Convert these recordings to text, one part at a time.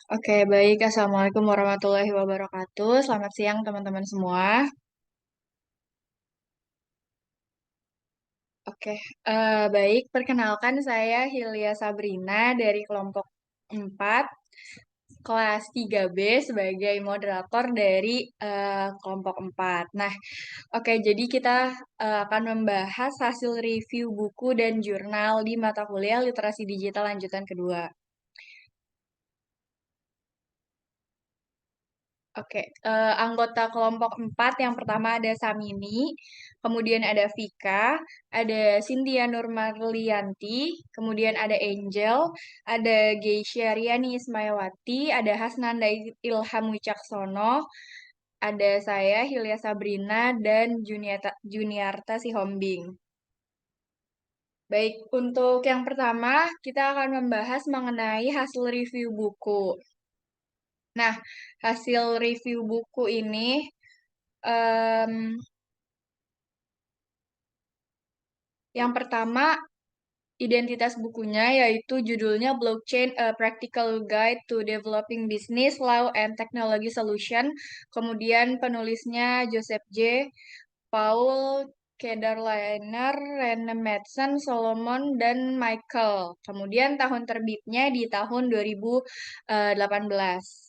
Oke, baik. Assalamualaikum warahmatullahi wabarakatuh. Selamat siang, teman-teman semua. Oke, baik. Perkenalkan, saya Hilya Sabrina dari kelompok 4, kelas 3B sebagai moderator dari kelompok 4. Nah, oke, jadi kita akan membahas hasil review buku dan jurnal di mata kuliah Literasi Digital Lanjutan Kedua. Oke, anggota kelompok 4 yang pertama ada Samini, kemudian ada Vika, ada Cynthia Nurmarlianti, kemudian ada Angel, ada Geisha Riani Ismayawati, ada Hasnanda Ilham Wicaksono, ada saya Hilya Sabrina, dan Juniarta Sihombing. Baik, untuk yang pertama kita akan membahas mengenai hasil review buku. Nah, hasil review buku ini Em, yang pertama, identitas bukunya yaitu judulnya Blockchain A Practical Guide to Developing Business, Law and Technology Solution. Kemudian penulisnya Joseph J. Paul Kederliner, Rene Madsen, Solomon, dan Michael. Kemudian tahun terbitnya di tahun 2018.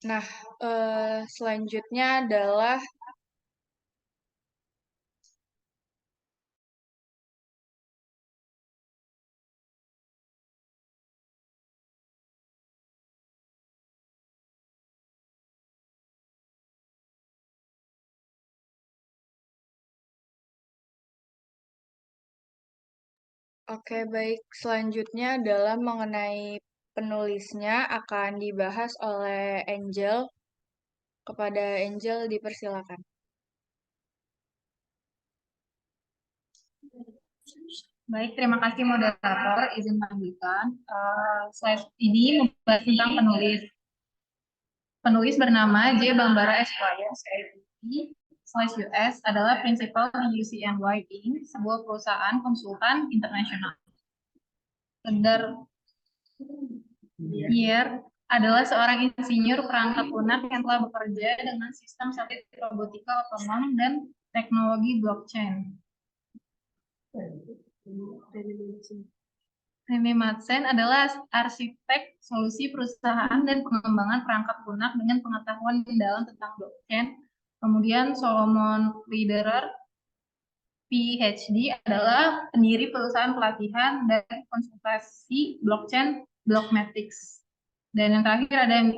Nah, selanjutnya adalah Oke, baik. Selanjutnya adalah mengenai penulisnya akan dibahas oleh Angel. Kepada Angel dipersilakan. Baik, terima kasih moderator. Izin lanjutkan. Slide ini membahas tentang penulis bernama J. Bambara Esquire, CIPT. Slice US adalah prinsipal di UCNY Inc., sebuah perusahaan konsultan internasional. Year adalah seorang insinyur perangkat lunak yang telah bekerja dengan sistem satelit robotika otonom dan teknologi blockchain. Rene Madsen adalah arsitek solusi perusahaan dan pengembangan perangkat lunak dengan pengetahuan mendalam tentang blockchain. Kemudian Solomon Lederer, PhD, adalah pendiri perusahaan pelatihan dan konsultasi blockchain Blockmatics. Dan yang terakhir ada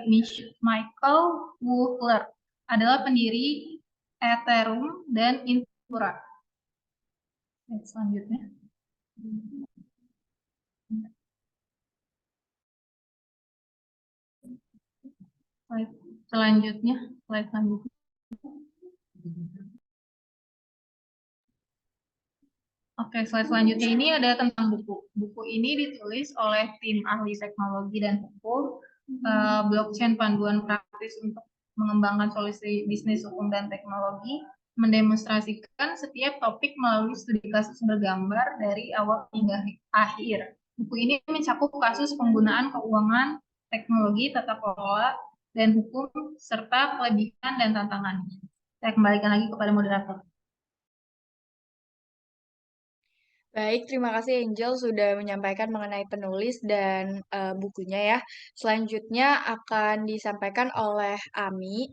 Michael Wuhler, adalah pendiri Ethereum dan Infura. Selanjutnya. Slide selanjutnya. Oke, slide selanjutnya ini ada tentang buku. Buku ini ditulis oleh tim ahli teknologi dan hukum, blockchain panduan praktis untuk mengembangkan solusi bisnis hukum dan teknologi, mendemonstrasikan setiap topik melalui studi kasus bergambar dari awal hingga akhir. Buku ini mencakup kasus penggunaan keuangan, teknologi, tata kelola, dan hukum, serta kelebihan dan tantangannya. Saya kembalikan lagi kepada moderator. Baik, terima kasih Angel sudah menyampaikan mengenai penulis dan bukunya ya. Selanjutnya akan disampaikan oleh Ami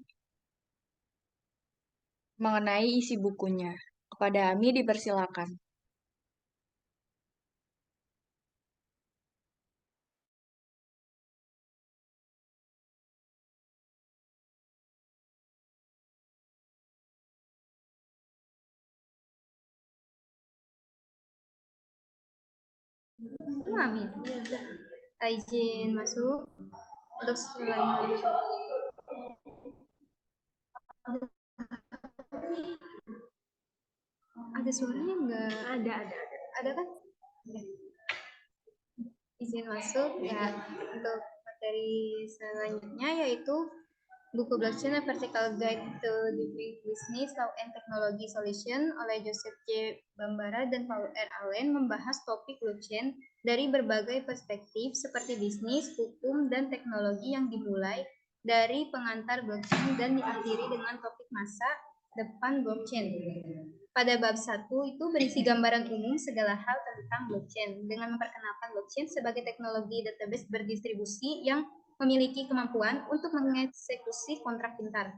mengenai isi bukunya. Kepada Ami dipersilakan. Amin. Izin masuk untuk selanjutnya. Ada suaranya nggak? Ada kan? Izin masuk ya untuk materi selanjutnya yaitu buku Blockchain: A Practical Guide to Developing Business, Law and Technology Solution oleh Joseph J. Bambara dan Paul R. Allen membahas topik blockchain dari berbagai perspektif seperti bisnis, hukum, dan teknologi yang dimulai dari pengantar blockchain dan diakhiri dengan topik masa depan blockchain. Pada bab 1 itu berisi gambaran umum segala hal tentang blockchain dengan memperkenalkan blockchain sebagai teknologi database berdistribusi yang memiliki kemampuan untuk mengeksekusi kontrak pintar.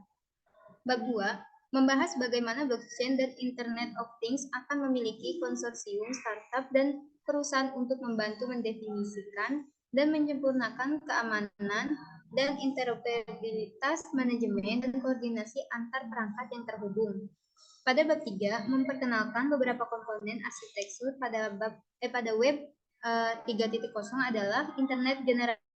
Bab 2 membahas bagaimana blockchain dan Internet of Things akan memiliki konsorsium startup dan perusahaan untuk membantu mendefinisikan dan menyempurnakan keamanan dan interoperabilitas manajemen dan koordinasi antar perangkat yang terhubung. Pada bab 3 memperkenalkan beberapa komponen arsitektur pada web 3.0 adalah Internet Generasi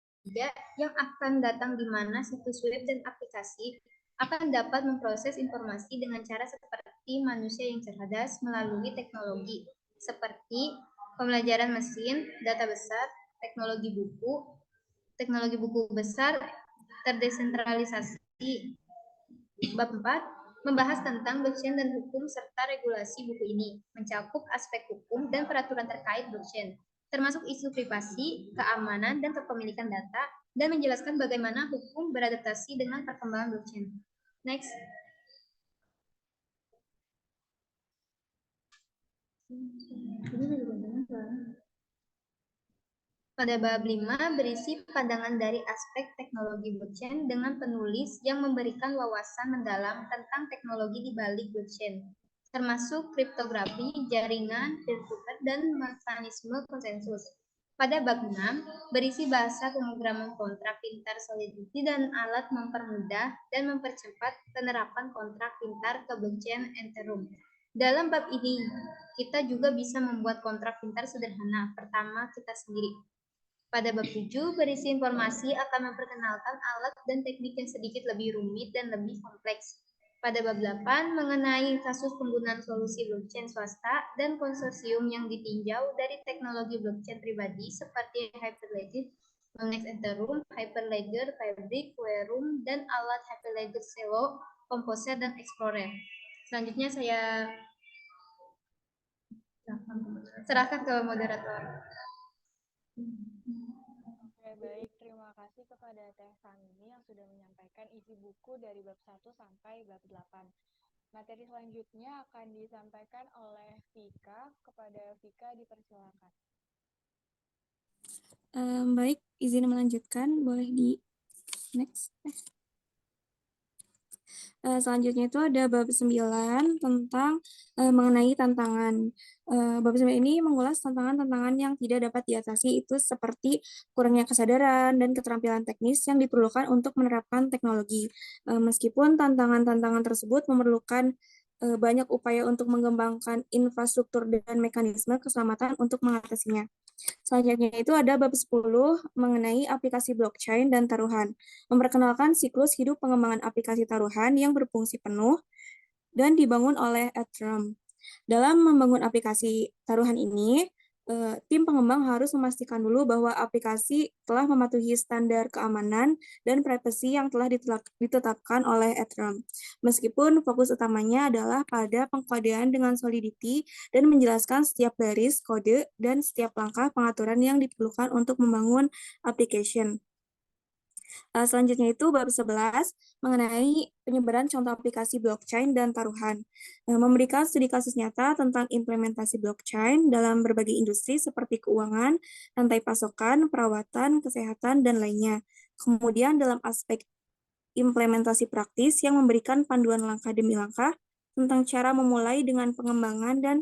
yang akan datang di mana situs web dan aplikasi akan dapat memproses informasi dengan cara seperti manusia yang cerdas melalui teknologi seperti pembelajaran mesin, data besar, teknologi buku besar, terdesentralisasi. Bab 4 membahas tentang blockchain dan hukum serta regulasi buku ini, mencakup aspek hukum dan peraturan terkait blockchain, termasuk isu privasi, keamanan, dan kepemilikan data, dan menjelaskan bagaimana hukum beradaptasi dengan perkembangan blockchain. Next. Pada bab 5 berisi pandangan dari aspek teknologi blockchain dengan penulis yang memberikan wawasan mendalam tentang teknologi di balik blockchain, termasuk kriptografi, jaringan, peer-to-peer, dan mekanisme konsensus. Pada bab 6 berisi bahasa pemrograman kontrak pintar Solidity dan alat mempermudah dan mempercepat penerapan kontrak pintar ke blockchain Ethereum. Dalam bab ini, kita juga bisa membuat kontrak pintar sederhana pertama kita sendiri. Pada bab 7 berisi informasi akan memperkenalkan alat dan teknik yang sedikit lebih rumit dan lebih kompleks. Pada bab 8 mengenai kasus penggunaan solusi blockchain swasta dan konsorsium yang ditinjau dari teknologi blockchain pribadi seperti Hyperledger, Monex Ethereum, Hyperledger, Fabric, Quorum, dan alat Hyperledger Celo, Composer, dan Explorer. Selanjutnya saya serahkan ke moderator. Oke, baik. Terima kasih kepada Teh Sani yang sudah menyampaikan isi buku dari bab 1 sampai bab 8. Materi selanjutnya akan disampaikan oleh Vika. Kepada Vika dipersilakan. Baik, izin melanjutkan. Boleh di next. Selanjutnya itu ada bab 9 tentang mengenai tantangan. Bab 9 ini mengulas tantangan-tantangan yang tidak dapat diatasi itu seperti kurangnya kesadaran dan keterampilan teknis yang diperlukan untuk menerapkan teknologi. Meskipun tantangan-tantangan tersebut memerlukan banyak upaya untuk mengembangkan infrastruktur dan mekanisme keselamatan untuk mengatasinya. Selanjutnya itu ada bab 10 mengenai aplikasi blockchain dan taruhan. Memperkenalkan siklus hidup pengembangan aplikasi taruhan yang berfungsi penuh dan dibangun oleh Ethereum. Dalam membangun aplikasi taruhan ini, tim pengembang harus memastikan dulu bahwa aplikasi telah mematuhi standar keamanan dan privasi yang telah ditetapkan oleh Ethereum. Meskipun fokus utamanya adalah pada pengkodean dengan Solidity dan menjelaskan setiap baris kode dan setiap langkah pengaturan yang diperlukan untuk membangun application. Selanjutnya itu bab 11 mengenai penyebaran contoh aplikasi blockchain dan taruhan. Memberikan studi kasus nyata tentang implementasi blockchain dalam berbagai industri seperti keuangan, rantai pasokan, perawatan, kesehatan, dan lainnya. Kemudian dalam aspek implementasi praktis yang memberikan panduan langkah demi langkah tentang cara memulai dengan pengembangan dan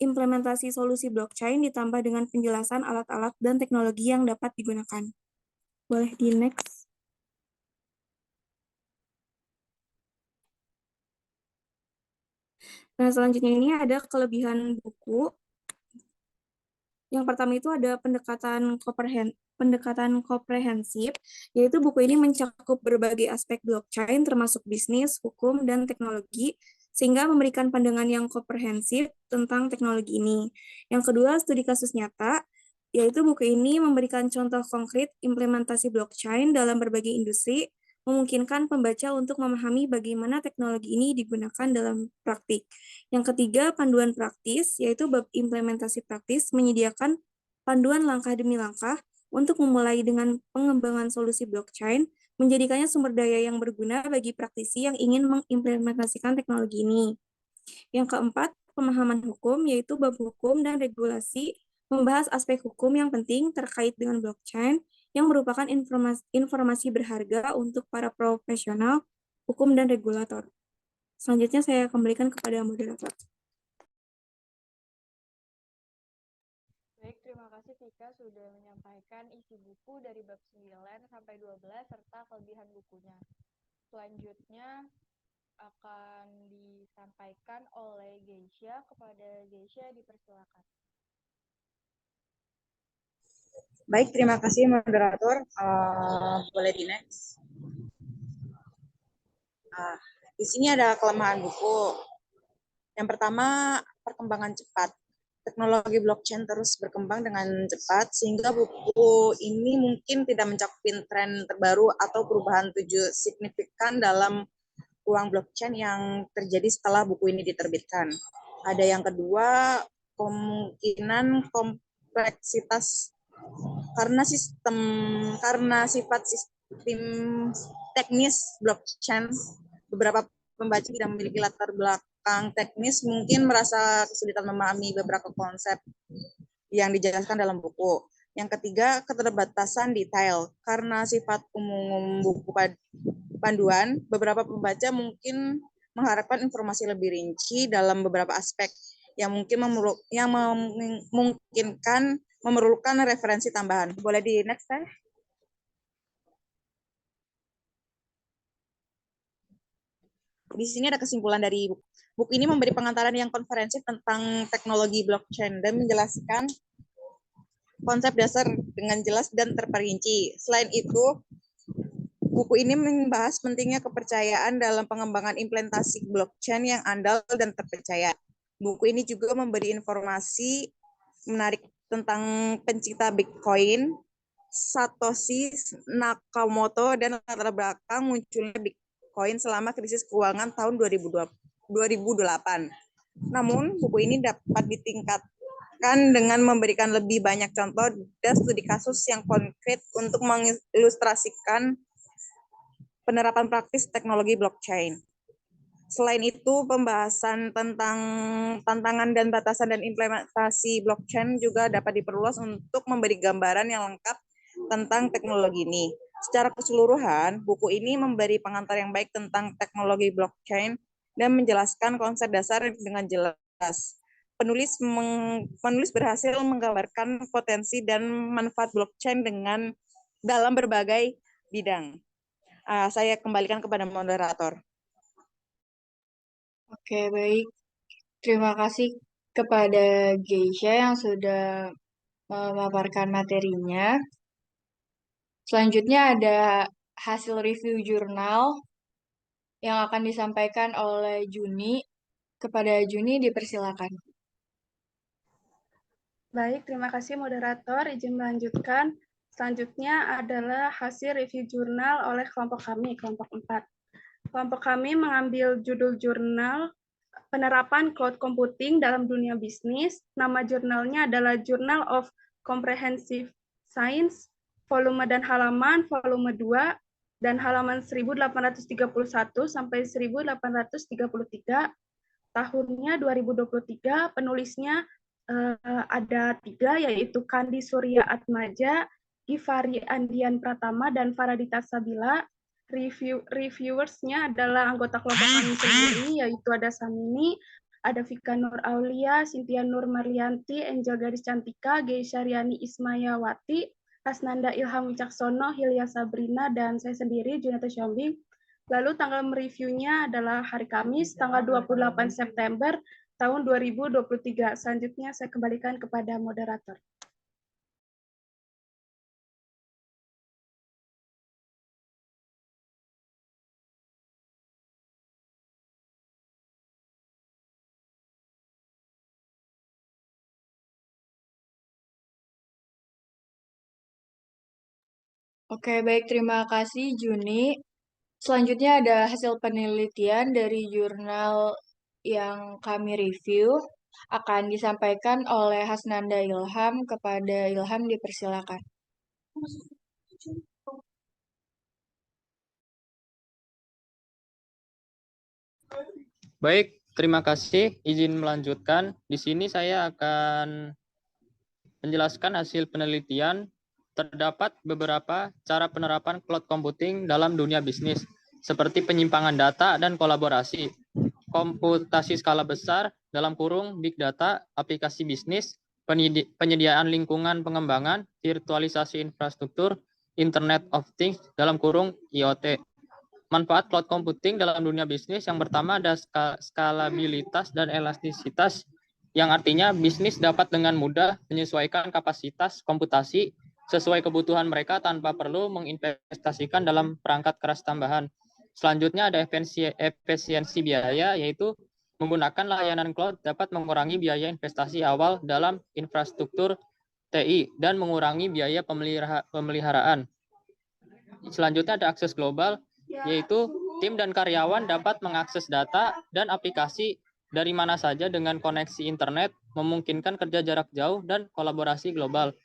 implementasi solusi blockchain ditambah dengan penjelasan alat-alat dan teknologi yang dapat digunakan. Boleh di next. Nah, selanjutnya ini ada kelebihan buku. Yang pertama itu ada pendekatan komprehensif, yaitu buku ini mencakup berbagai aspek blockchain termasuk bisnis, hukum, dan teknologi, sehingga memberikan pandangan yang komprehensif tentang teknologi ini. Yang kedua, studi kasus nyata, yaitu buku ini memberikan contoh konkret implementasi blockchain dalam berbagai industri, memungkinkan pembaca untuk memahami bagaimana teknologi ini digunakan dalam praktik. Yang ketiga, panduan praktis, yaitu bab implementasi praktis, menyediakan panduan langkah demi langkah untuk memulai dengan pengembangan solusi blockchain, menjadikannya sumber daya yang berguna bagi praktisi yang ingin mengimplementasikan teknologi ini. Yang keempat, pemahaman hukum, yaitu bab hukum dan regulasi, membahas aspek hukum yang penting terkait dengan blockchain, yang merupakan informasi berharga untuk para profesional hukum dan regulator. Selanjutnya saya kembalikan kepada moderator. Baik, terima kasih Tika sudah menyampaikan isi buku dari bab 9 sampai 12 serta kelebihan bukunya. Selanjutnya akan disampaikan oleh Geisha. Kepada Geisha dipersilakan. Baik, terima kasih moderator. Boleh di next. Di sini ada kelemahan buku. Yang pertama, perkembangan cepat. Teknologi blockchain terus berkembang dengan cepat, sehingga buku ini mungkin tidak mencakup tren terbaru atau perubahan signifikan dalam ruang blockchain yang terjadi setelah buku ini diterbitkan. Ada yang kedua, kemungkinan kompleksitas karena sifat sistem teknis blockchain, beberapa pembaca tidak memiliki latar belakang teknis mungkin merasa kesulitan memahami beberapa konsep yang dijelaskan dalam buku. Yang ketiga, keterbatasan detail. Karena sifat umum buku panduan, beberapa pembaca mungkin mengharapkan informasi lebih rinci dalam beberapa aspek yang memungkinkan memerlukan referensi tambahan. Boleh di next, Teh? Di sini ada kesimpulan dari buku. Buku ini memberi pengantaran yang komprehensif tentang teknologi blockchain dan menjelaskan konsep dasar dengan jelas dan terperinci. Selain itu, buku ini membahas pentingnya kepercayaan dalam pengembangan implementasi blockchain yang andal dan terpercaya. Buku ini juga memberi informasi menarik tentang pencipta Bitcoin, Satoshi Nakamoto, dan latar belakang munculnya Bitcoin selama krisis keuangan tahun 2008. Namun, buku ini dapat ditingkatkan dengan memberikan lebih banyak contoh dan studi kasus yang konkret untuk mengilustrasikan penerapan praktis teknologi blockchain. Selain itu, pembahasan tentang tantangan dan batasan dan implementasi blockchain juga dapat diperluas untuk memberi gambaran yang lengkap tentang teknologi ini. Secara keseluruhan, buku ini memberi pengantar yang baik tentang teknologi blockchain dan menjelaskan konsep dasar dengan jelas. Penulis berhasil menggambarkan potensi dan manfaat blockchain dalam berbagai bidang. Saya kembalikan kepada moderator. Oke, baik. Terima kasih kepada Geisha yang sudah memaparkan materinya. Selanjutnya ada hasil review jurnal yang akan disampaikan oleh Juni. Kepada Juni dipersilakan. Baik, terima kasih moderator. Izin melanjutkan. Selanjutnya adalah hasil review jurnal oleh kelompok kami, kelompok 4. Kelompok kami mengambil judul jurnal penerapan cloud computing dalam dunia bisnis. Nama jurnalnya adalah Journal of Comprehensive Science, volume dan halaman, volume 2, dan halaman 1831 sampai 1833. Tahunnya 2023, penulisnya ada 3, yaitu Kandi Surya Atmaja, Givari Andian Pratama, dan Faradita Sabila. Reviewersnya adalah anggota kelompok kami sendiri, yaitu ada Samini, ada Vika Nur Aulia, Cynthia Nur Marlianti, Angel Gadis Cantika, Geisha Riani Ismayawati, Hasnanda Ilham Wicaksono, Hilya Sabrina, dan saya sendiri, Junita Syombing. Lalu tanggal mereviewnya adalah hari Kamis, tanggal 28 September tahun 2023. Selanjutnya saya kembalikan kepada moderator. Oke, baik. Terima kasih, Juni. Selanjutnya ada hasil penelitian dari jurnal yang kami review akan disampaikan oleh Hasnanda Ilham. Kepada Ilham dipersilakan. Baik, terima kasih. Izin melanjutkan. Di sini saya akan menjelaskan hasil penelitian. Terdapat beberapa cara penerapan cloud computing dalam dunia bisnis, seperti penyimpangan data dan kolaborasi, komputasi skala besar, dalam kurung big data, aplikasi bisnis, penyediaan lingkungan pengembangan, virtualisasi infrastruktur, Internet of Things, dalam kurung IoT. Manfaat cloud computing dalam dunia bisnis yang pertama ada skalabilitas dan elastisitas, yang artinya bisnis dapat dengan mudah menyesuaikan kapasitas komputasi sesuai kebutuhan mereka tanpa perlu menginvestasikan dalam perangkat keras tambahan. Selanjutnya ada efisiensi biaya, yaitu menggunakan layanan cloud dapat mengurangi biaya investasi awal dalam infrastruktur TI dan mengurangi biaya pemeliharaan. Selanjutnya ada akses global, yaitu tim dan karyawan dapat mengakses data dan aplikasi dari mana saja dengan koneksi internet, memungkinkan kerja jarak jauh dan kolaborasi global.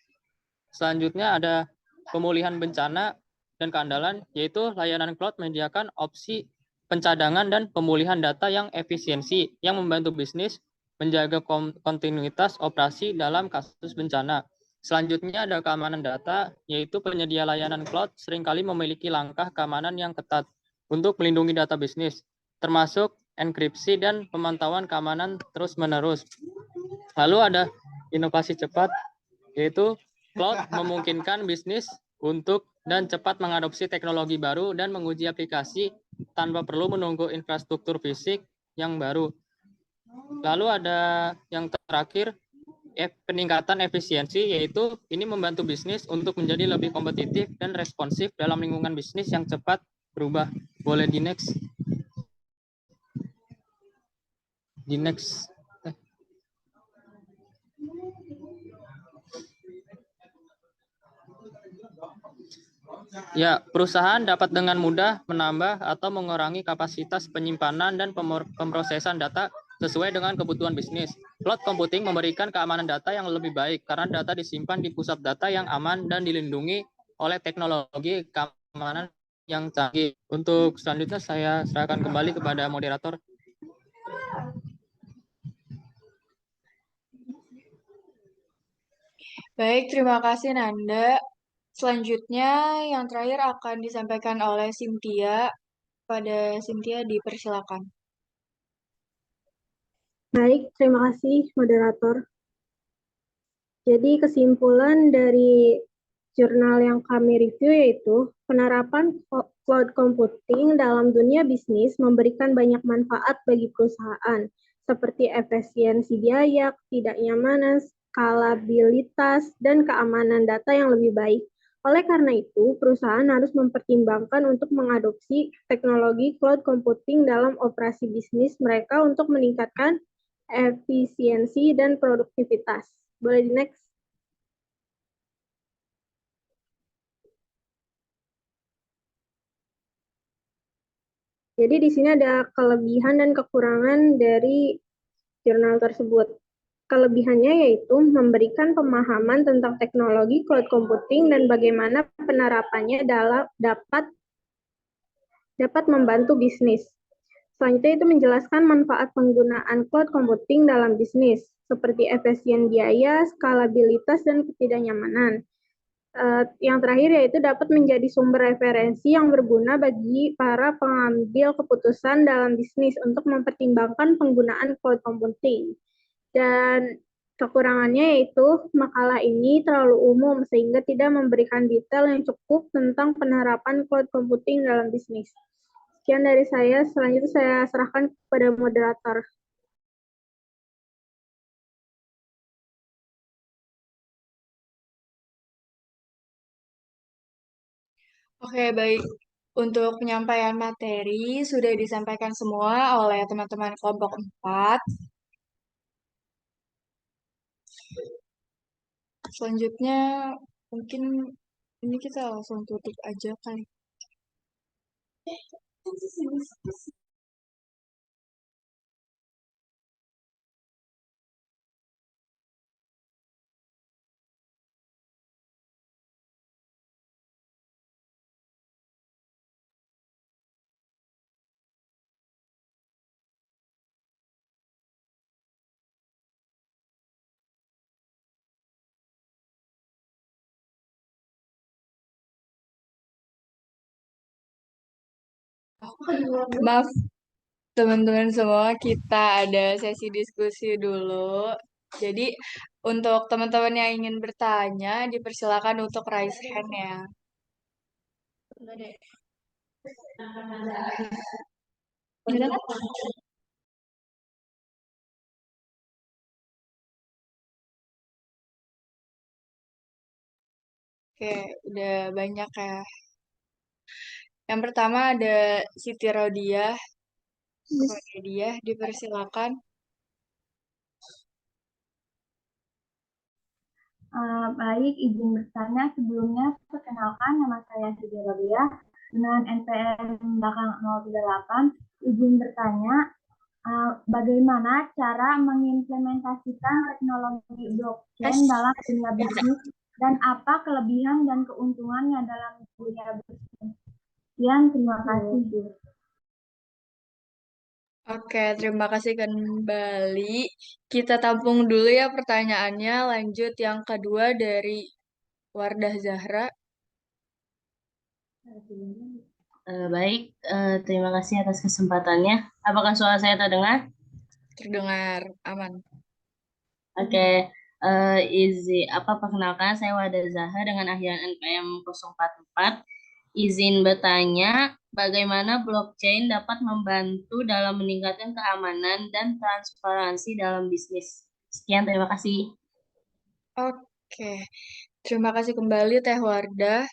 Selanjutnya ada pemulihan bencana dan keandalan, yaitu layanan cloud menyediakan opsi pencadangan dan pemulihan data yang efisiensi, yang membantu bisnis menjaga kontinuitas operasi dalam kasus bencana. Selanjutnya ada keamanan data, yaitu penyedia layanan cloud seringkali memiliki langkah keamanan yang ketat untuk melindungi data bisnis, termasuk enkripsi dan pemantauan keamanan terus-menerus. Lalu ada inovasi cepat, yaitu cloud memungkinkan bisnis untuk dan cepat mengadopsi teknologi baru dan menguji aplikasi tanpa perlu menunggu infrastruktur fisik yang baru. Lalu ada yang terakhir, peningkatan efisiensi, yaitu ini membantu bisnis untuk menjadi lebih kompetitif dan responsif dalam lingkungan bisnis yang cepat berubah. Boleh di next. Di next. Ya, perusahaan dapat dengan mudah menambah atau mengurangi kapasitas penyimpanan dan pemrosesan data sesuai dengan kebutuhan bisnis. Cloud computing memberikan keamanan data yang lebih baik karena data disimpan di pusat data yang aman dan dilindungi oleh teknologi keamanan yang canggih. Untuk selanjutnya saya serahkan kembali kepada moderator. Baik, terima kasih Nanda. Selanjutnya yang terakhir akan disampaikan oleh Cynthia. Pada Cynthia dipersilakan. Baik, terima kasih moderator. Jadi kesimpulan dari jurnal yang kami review yaitu penerapan cloud computing dalam dunia bisnis memberikan banyak manfaat bagi perusahaan seperti efisiensi biaya, ketidaknyamanan, skalabilitas, dan keamanan data yang lebih baik. Oleh karena itu, perusahaan harus mempertimbangkan untuk mengadopsi teknologi cloud computing dalam operasi bisnis mereka untuk meningkatkan efisiensi dan produktivitas. Boleh di next. Jadi di sini ada kelebihan dan kekurangan dari jurnal tersebut. Kelebihannya yaitu memberikan pemahaman tentang teknologi cloud computing dan bagaimana penerapannya dapat membantu bisnis. Selanjutnya itu menjelaskan manfaat penggunaan cloud computing dalam bisnis, seperti efisien biaya, skalabilitas, dan ketidaknyamanan. Yang terakhir yaitu dapat menjadi sumber referensi yang berguna bagi para pengambil keputusan dalam bisnis untuk mempertimbangkan penggunaan cloud computing. Dan kekurangannya yaitu makalah ini terlalu umum sehingga tidak memberikan detail yang cukup tentang penerapan cloud computing dalam bisnis. Sekian dari saya, selanjutnya saya serahkan kepada moderator. Oke, baik. Untuk penyampaian materi sudah disampaikan semua oleh teman-teman kelompok 4. Selanjutnya mungkin ini kita langsung tutup aja kali. Maaf teman-teman semua, kita ada sesi diskusi dulu. Jadi untuk teman-teman yang ingin bertanya, dipersilakan untuk raise hand ya. Udah kan? Oke, udah banyak ya. Yang pertama ada Siti Rodia. Kepada dia, dipersilakan. Baik, izin bertanya. Sebelumnya, perkenalkan nama saya Siti Rodia dengan NPM belakang 038. Izin bertanya, bagaimana cara mengimplementasikan teknologi blockchain dalam dunia bisnis dan apa kelebihan dan keuntungannya dalam dunia bisnis? Sekian, terima kasih. Oke, terima kasih kembali. Kita tampung dulu ya pertanyaannya. Lanjut yang kedua dari Wardah Zahra. Baik, terima kasih atas kesempatannya. Apakah suara saya terdengar? Terdengar aman. Oke, perkenalkan saya Wada Zaha dengan akhiran NPM 044. Izin bertanya, bagaimana blockchain dapat membantu dalam meningkatkan keamanan dan transparansi dalam bisnis? Sekian, terima kasih. Oke, terima kasih kembali Teh Wardah.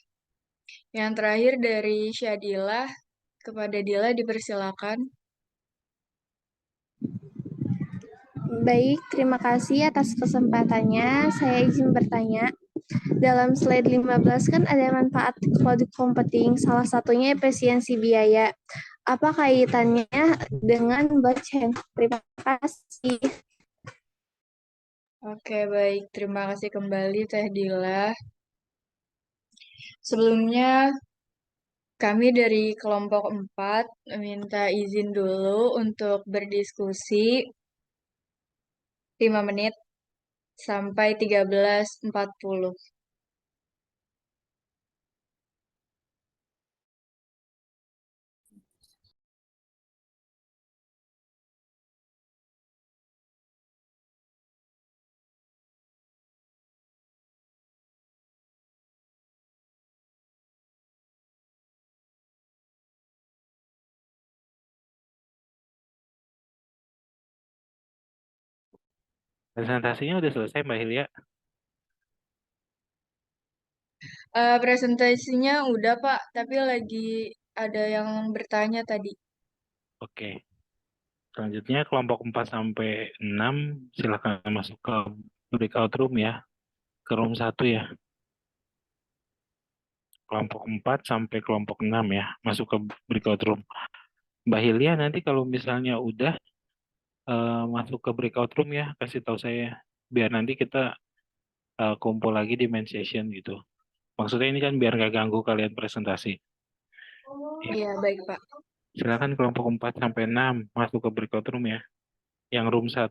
Yang terakhir dari Syadila. Kepada Dila dipersilakan. Baik, terima kasih atas kesempatannya. Saya izin bertanya. Dalam slide 15 kan ada manfaat cloud computing, salah satunya efisiensi biaya. Apa kaitannya dengan blockchain? Terima kasih. Oke, baik. Terima kasih kembali Teh Dila. Sebelumnya, kami dari kelompok 4 minta izin dulu untuk berdiskusi 5 menit sampai 13.40. Presentasinya udah selesai, Mbak Hilya? Presentasinya udah, Pak, tapi lagi ada yang bertanya tadi. Oke. Selanjutnya kelompok 4 sampai 6 silakan masuk ke breakout room ya. Ke room 1 ya. Kelompok 4 sampai kelompok 6 ya. Masuk ke breakout room. Mbak Hilya nanti kalau misalnya udah masuk ke breakout room ya, kasih tahu saya. Biar nanti kita kumpul lagi di main session gitu. Maksudnya ini kan biar nggak ganggu kalian presentasi. Iya, baik, Pak. Silakan kelompok 4 sampai 6 masuk ke breakout room ya. Yang room 1.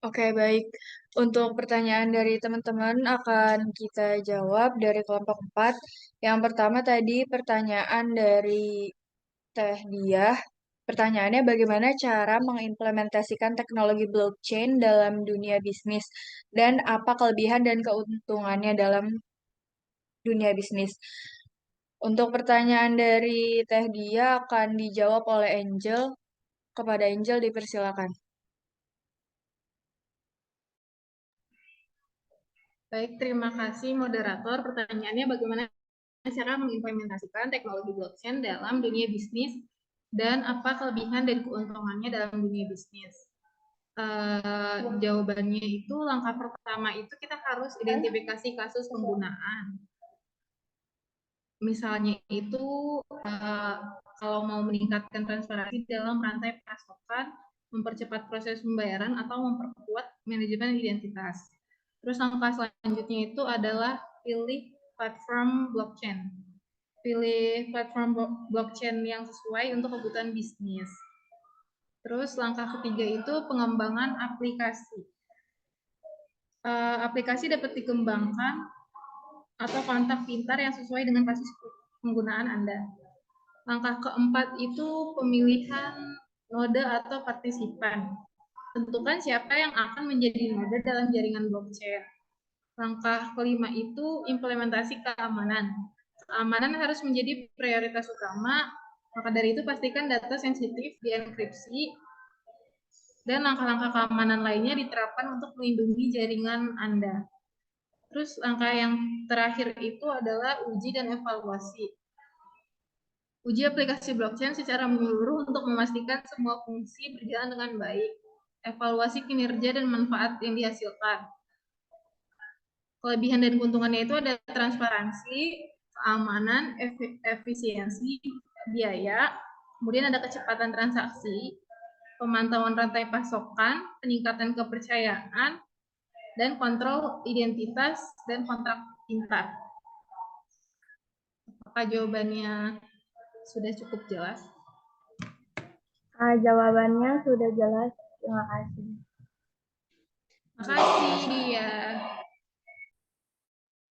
Oke, baik. Untuk pertanyaan dari teman-teman akan kita jawab dari kelompok 4. Yang pertama tadi pertanyaan dari Teh Diah. Pertanyaannya bagaimana cara mengimplementasikan teknologi blockchain dalam dunia bisnis dan apa kelebihan dan keuntungannya dalam dunia bisnis. Untuk pertanyaan dari Teh Dia akan dijawab oleh Angel. Kepada Angel dipersilakan. Baik, terima kasih moderator. Pertanyaannya bagaimana cara mengimplementasikan teknologi blockchain dalam dunia bisnis dan apa kelebihan dan keuntungannya dalam dunia bisnis. Jawabannya itu langkah pertama itu kita harus identifikasi kasus penggunaan. Misalnya itu kalau mau meningkatkan transparansi dalam rantai pasokan, mempercepat proses pembayaran atau memperkuat manajemen identitas. Terus langkah selanjutnya itu adalah pilih platform blockchain. Pilih platform blockchain yang sesuai untuk kebutuhan bisnis. Terus langkah ketiga itu pengembangan aplikasi. Aplikasi dapat dikembangkan atau kontak pintar yang sesuai dengan kasus penggunaan Anda. Langkah keempat itu pemilihan node atau partisipan. Tentukan siapa yang akan menjadi node dalam jaringan blockchain. Langkah kelima itu implementasi keamanan. Keamanan harus menjadi prioritas utama, maka dari itu pastikan data sensitif dienkripsi dan langkah-langkah keamanan lainnya diterapkan untuk melindungi jaringan Anda. Terus langkah yang terakhir itu adalah uji dan evaluasi. Uji aplikasi blockchain secara menyeluruh untuk memastikan semua fungsi berjalan dengan baik. Evaluasi kinerja dan manfaat yang dihasilkan. Kelebihan dan keuntungannya itu ada transparansi, keamanan, efisiensi, biaya, kemudian ada kecepatan transaksi, pemantauan rantai pasokan, peningkatan kepercayaan, dan kontrol identitas dan kontrak pintar. Apakah jawabannya sudah cukup jelas? Jawabannya sudah jelas. Terima kasih. Terima kasih dia.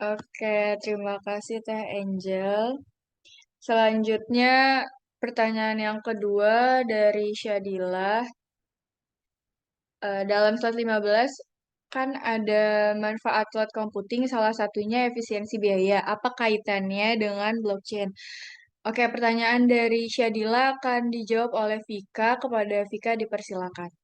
Oke, terima kasih Teh Angel. Selanjutnya pertanyaan yang kedua dari Syadila. Dalam slide 15 kan ada manfaat cloud computing, salah satunya efisiensi biaya. Apa kaitannya dengan blockchain? Oke, pertanyaan dari Syadila akan dijawab oleh Vika. Kepada Vika dipersilakan.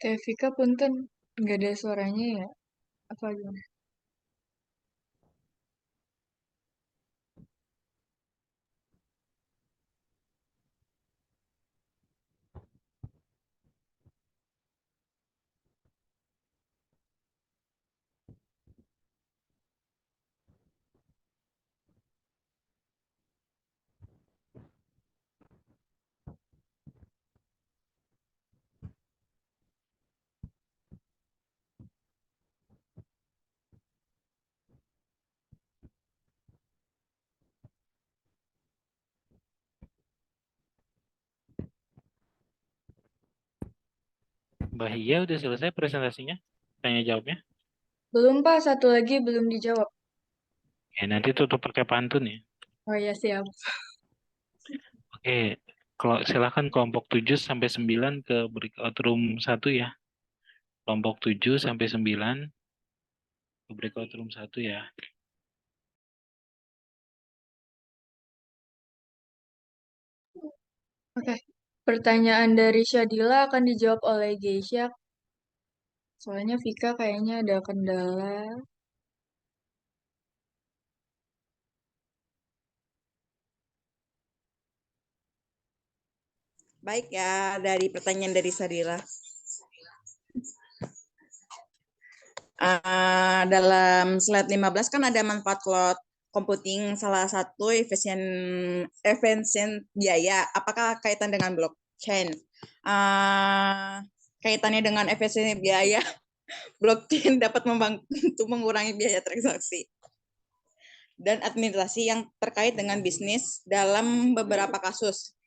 Teh Vika punten, nggak ada suaranya ya? Apa gimana? Mbak Hia udah selesai presentasinya? Tanya jawabnya? Belum Pak, satu lagi belum dijawab. Ya, nanti tutup pakai pantun ya. Oh ya, siap. Oke, kalau silakan kelompok 7 sampai 9 ke breakout room 1 ya. Kelompok 7 sampai 9 ke breakout room 1 ya. Oke, pertanyaan dari Syadila akan dijawab oleh Geisha. Soalnya Vika kayaknya ada kendala. Baik ya, dari pertanyaan dari Sadila. Dalam slide 15 kan ada manfaat cloud computing, salah satu efisien biaya. Apakah kaitan dengan blockchain? Kaitannya dengan efisien biaya, blockchain dapat membantu mengurangi biaya transaksi dan administrasi yang terkait dengan bisnis dalam beberapa kasus.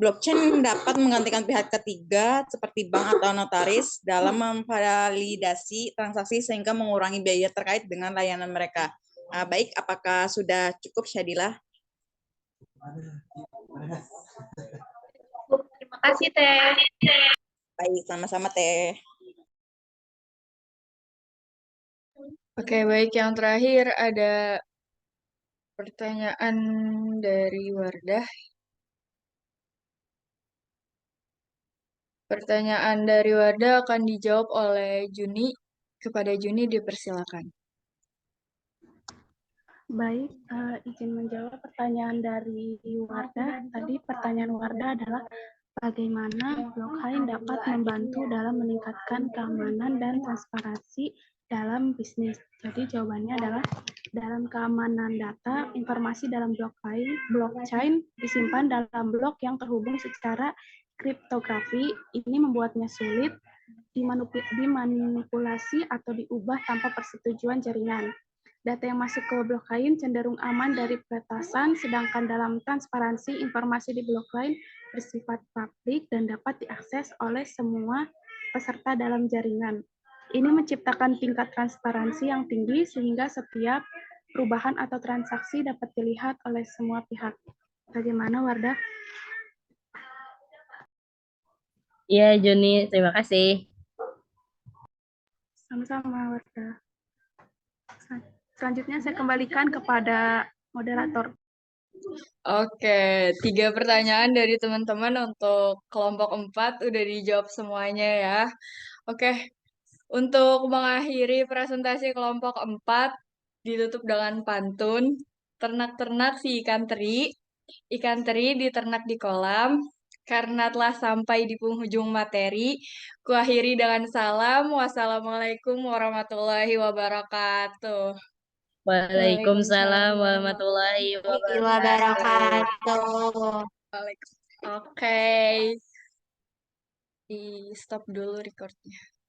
Blockchain dapat menggantikan pihak ketiga seperti bank atau notaris dalam memvalidasi transaksi sehingga mengurangi biaya terkait dengan layanan mereka. Baik, apakah sudah cukup, Syadila? Terima kasih, Teh. Baik, sama-sama, Teh. Oke, baik. Yang terakhir ada pertanyaan dari Wardah. Pertanyaan dari Wardah akan dijawab oleh Juni. Kepada Juni dipersilakan. Baik, izin menjawab pertanyaan dari Wardah. Tadi pertanyaan Wardah adalah bagaimana blockchain dapat membantu dalam meningkatkan keamanan dan transparansi dalam bisnis. Jadi jawabannya adalah dalam keamanan data, informasi dalam blockchain disimpan dalam blok yang terhubung secara kriptografi. Ini membuatnya sulit dimanipulasi atau diubah tanpa persetujuan jaringan. Data yang masuk ke blockchain cenderung aman dari peretasan, sedangkan dalam transparansi, informasi di blockchain bersifat publik dan dapat diakses oleh semua peserta dalam jaringan. Ini menciptakan tingkat transparansi yang tinggi sehingga setiap perubahan atau transaksi dapat dilihat oleh semua pihak. Bagaimana, Wardah? Iya, Juni, terima kasih. Sama-sama, Wardah. Selanjutnya saya kembalikan kepada moderator. Oke, 3 pertanyaan dari teman-teman untuk kelompok 4 udah dijawab semuanya ya. Oke, untuk mengakhiri presentasi kelompok 4 ditutup dengan pantun. Ternak-ternak si ikan teri diternak di kolam. Karena telah sampai di penghujung materi, kuakhiri dengan salam. Wassalamualaikum warahmatullahi wabarakatuh. Waalaikumsalam warahmatullahi wabarakatuh. Oke. Di stop dulu recordnya.